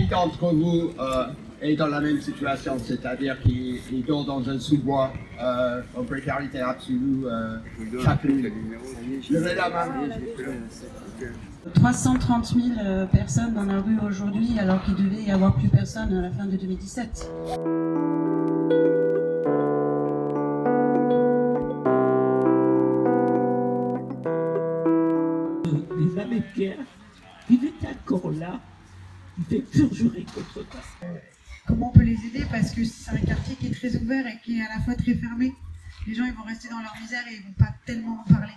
qui d'entre vous est dans la même situation, c'est-à-dire qu'il dort dans un sous-bois en précarité absolue chaque nuit? Levez la main. 330 000 personnes dans la rue aujourd'hui, alors qu'il devait y avoir plus personne à la fin de 2017. Les abbés Pierre, il était encore là, il fait perjurer contre ça. Comment on peut les aider, parce que c'est un quartier qui est très ouvert et qui est à la fois très fermé. Les gens ils vont rester dans leur misère et ils vont pas tellement en parler.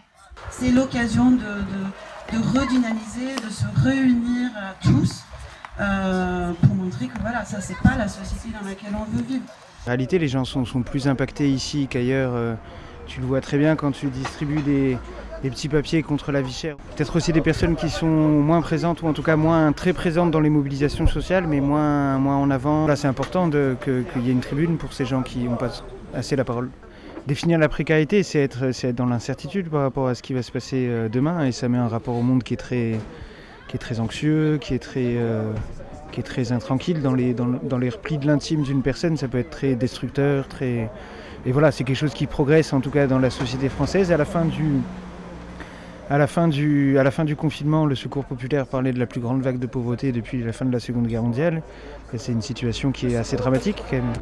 C'est l'occasion de redynamiser, de se réunir tous pour montrer que voilà, ça c'est pas la société dans laquelle on veut vivre. En réalité, les gens sont plus impactés ici qu'ailleurs. Tu le vois très bien quand tu distribues des petits papiers contre la vie chère. Peut-être aussi des personnes qui sont moins présentes, ou en tout cas moins très présentes dans les mobilisations sociales, mais moins en avant. Là, c'est important qu'il y ait une tribune pour ces gens qui n'ont pas assez la parole. Définir la précarité, c'est être dans l'incertitude par rapport à ce qui va se passer demain, et ça met un rapport au monde qui est très anxieux, qui est très intranquille. Dans les replis de l'intime d'une personne, ça peut être très destructeur, et voilà, c'est quelque chose qui progresse en tout cas dans la société française. À la fin du confinement, le Secours populaire parlait de la plus grande vague de pauvreté depuis la fin de la Seconde Guerre mondiale. Et c'est une situation qui est assez dramatique quand même.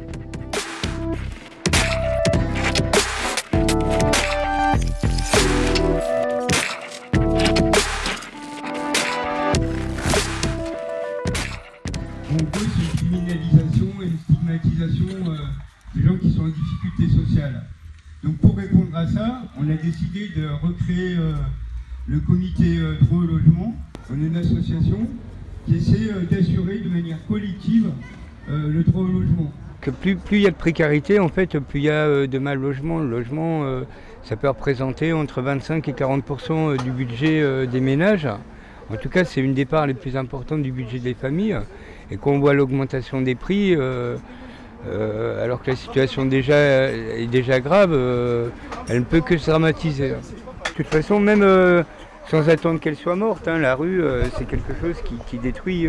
En gros, c'est une criminalisation et une stigmatisation des gens qui sont en difficulté sociale. Donc pour répondre à ça, on a décidé de recréer le comité droit au logement. On est une association qui essaie d'assurer de manière collective le droit au logement. Que plus il y a de précarité, en fait, plus il y a de mal logement. Le logement, ça peut représenter entre 25 et 40% du budget des ménages. En tout cas, c'est une des parts les plus importantes du budget des familles. Et quand on voit l'augmentation des prix, alors que la situation est déjà grave, elle ne peut que se dramatiser. De toute façon, même sans attendre qu'elle soit morte, la rue, c'est quelque chose qui détruit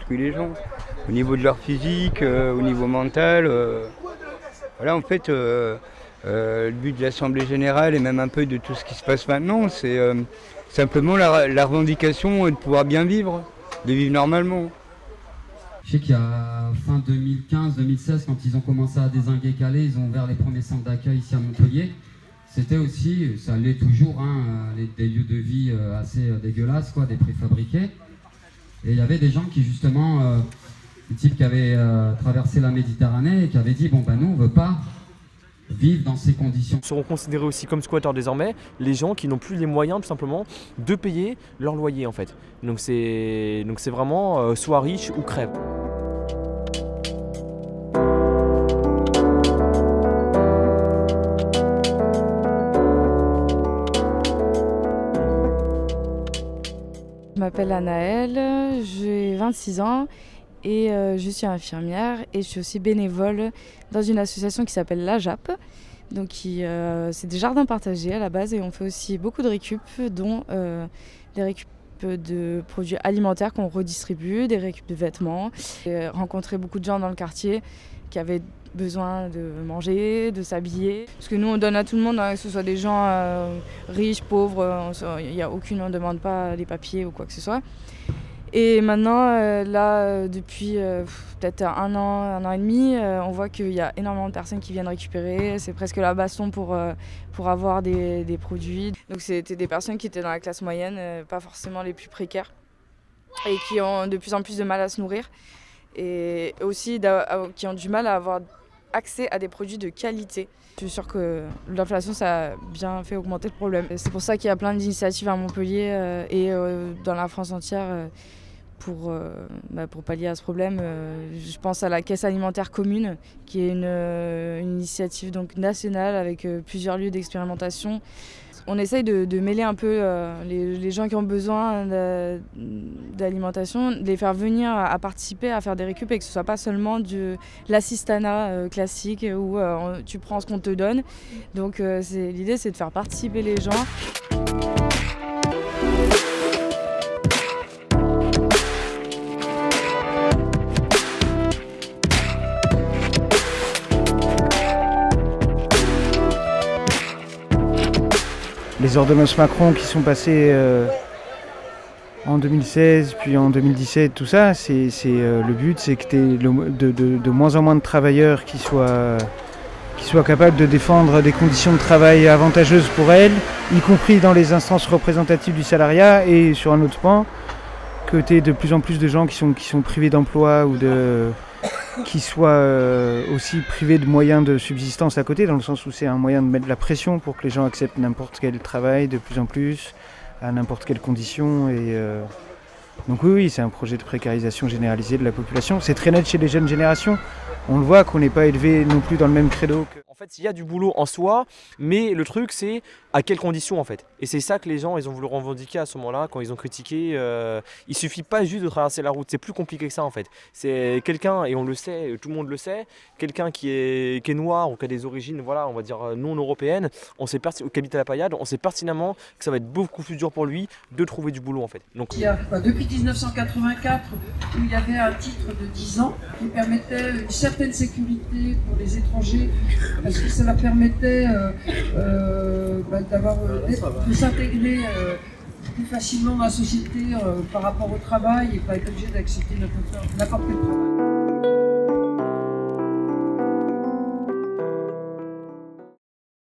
les gens. Au niveau de leur physique, au niveau mental. Voilà, en fait, le but de l'Assemblée générale et même un peu de tout ce qui se passe maintenant, c'est simplement la revendication de pouvoir bien vivre, de vivre normalement. Je sais qu'il y a fin 2015-2016, quand ils ont commencé à dézinguer Calais, ils ont ouvert les premiers centres d'accueil ici à Montpellier. C'était aussi, ça l'est toujours, des lieux de vie assez dégueulasses, des préfabriqués. Et il y avait des gens qui justement, des types qui avaient traversé la Méditerranée et qui avaient dit, bon ben nous on veut pas vivre dans ces conditions. Seront considérés aussi comme squatteurs désormais les gens qui n'ont plus les moyens tout simplement de payer leur loyer en fait. Donc c'est vraiment soit riche ou crève. Je m'appelle Anaëlle, j'ai 26 ans et je suis infirmière et je suis aussi bénévole dans une association qui s'appelle l'AJAP. Donc c'est des jardins partagés à la base et on fait aussi beaucoup de récup, dont des récup de produits alimentaires qu'on redistribue, des récup de vêtements. J'ai rencontré beaucoup de gens dans le quartier qui avaient besoin de manger, de s'habiller. Parce que nous on donne à tout le monde, que ce soit des gens riches, pauvres, on ne demande pas les papiers ou quoi que ce soit. Et maintenant, depuis peut-être un an et demi, on voit qu'il y a énormément de personnes qui viennent récupérer. C'est presque la baston pour avoir des produits. Donc c'était des personnes qui étaient dans la classe moyenne, pas forcément les plus précaires, et qui ont de plus en plus de mal à se nourrir. Et aussi qui ont du mal à avoir accès à des produits de qualité. Je suis sûre que l'inflation, ça a bien fait augmenter le problème. C'est pour ça qu'il y a plein d'initiatives à Montpellier et dans la France entière pour pallier à ce problème. Je pense à la caisse alimentaire commune, qui est une initiative donc nationale avec plusieurs lieux d'expérimentation. On essaye de mêler un peu les gens qui ont besoin d'alimentation, de les faire venir à participer, à faire des récup, et que ce ne soit pas seulement de l'assistanat classique où tu prends ce qu'on te donne. Donc l'idée, c'est de faire participer les gens. les ordonnances Macron qui sont passées en 2016, puis en 2017, tout ça, le but, c'est que tu aies de moins en moins de travailleurs qui soient capables de défendre des conditions de travail avantageuses pour elles, y compris dans les instances représentatives du salariat, et sur un autre pan, que tu aies de plus en plus de gens qui sont privés d'emploi ou qui soient aussi privés de moyens de subsistance à côté, dans le sens où c'est un moyen de mettre de la pression pour que les gens acceptent n'importe quel travail de plus en plus, à n'importe quelle condition. Donc oui, c'est un projet de précarisation généralisée de la population. C'est très net chez les jeunes générations. On le voit qu'on n'est pas élevé non plus dans le même credo. En fait, il y a du boulot en soi, mais le truc, c'est à quelles conditions en fait. Et c'est ça que les gens, ils ont voulu revendiquer à ce moment-là, quand ils ont critiqué. Il suffit pas juste de traverser la route, c'est plus compliqué que ça en fait. C'est quelqu'un, et on le sait, tout le monde le sait, quelqu'un qui est noir ou qui a des origines, voilà, on va dire non européennes, qui habite à la Paillade, on sait pertinemment que ça va être beaucoup plus dur pour lui de trouver du boulot en fait. Donc, depuis 1984, où il y avait un titre de 10 ans qui permettait une certaine sécurité pour les étrangers, parce que ça leur permettait de s'intégrer plus facilement dans la société par rapport au travail et pas être obligé d'accepter n'importe quel travail.